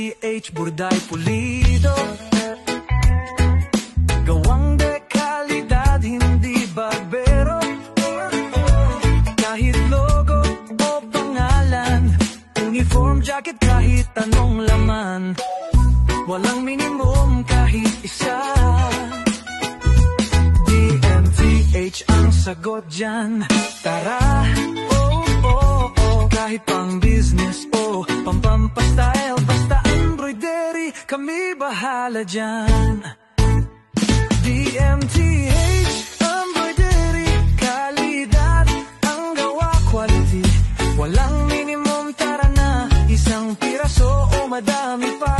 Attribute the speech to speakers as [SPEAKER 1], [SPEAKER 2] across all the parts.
[SPEAKER 1] DMTH Burday Pulido. Gawang dekalidad, hindi barbero. Kahit logo o pangalan, uniform jacket kahit anong laman, walang minimum kahit isa. DMTH ang sagot dyan. Tara, kahit pang business o pampastyle, basta embroidery, kami bahala dyan. DMTH embroidery, kalidad ang gawa, quality, walang minimum, tara na, isang piraso o madami pa.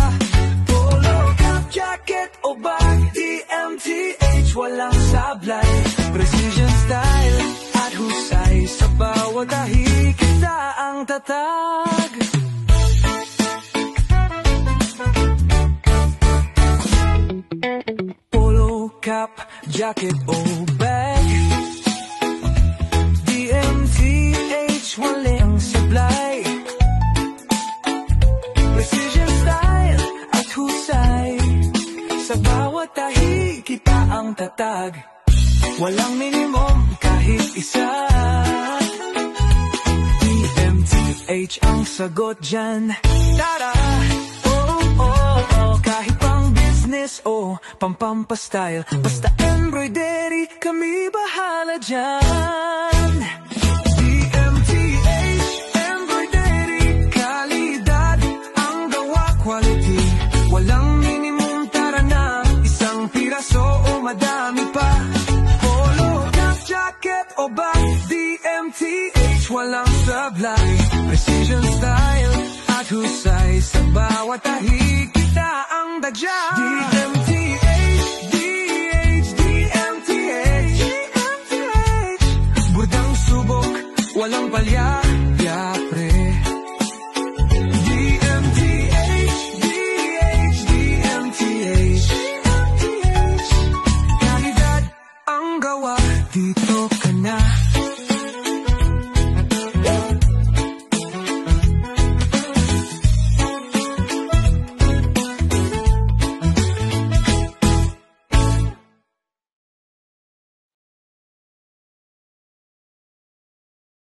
[SPEAKER 1] Polo, cap, jacket o bag, DMTH walang sablay, precision style at husay, sa bawat tahi kita ang tatag. Polo, cap, jacket o bag, DMTH walang sablay, precision style at husay, sa bawat tahi kita ang tatag. Walang minimum kahit isa. DMTH ang sagot dyan. Tara, kahit pang business o pampastyle, basta embroidery, kami bahala dyan. DMTH embroidery, kalidad ang gawa, quality, walang minimum, tara na, isang piraso o madami pa. Jacket o bag, DMTH walang sablay, precision style at husay, sa bawat tahi kita ang dadya. DMTH, burdang subok, walang palya, pre. DMTH, kalidad ang gawa, dito ka na.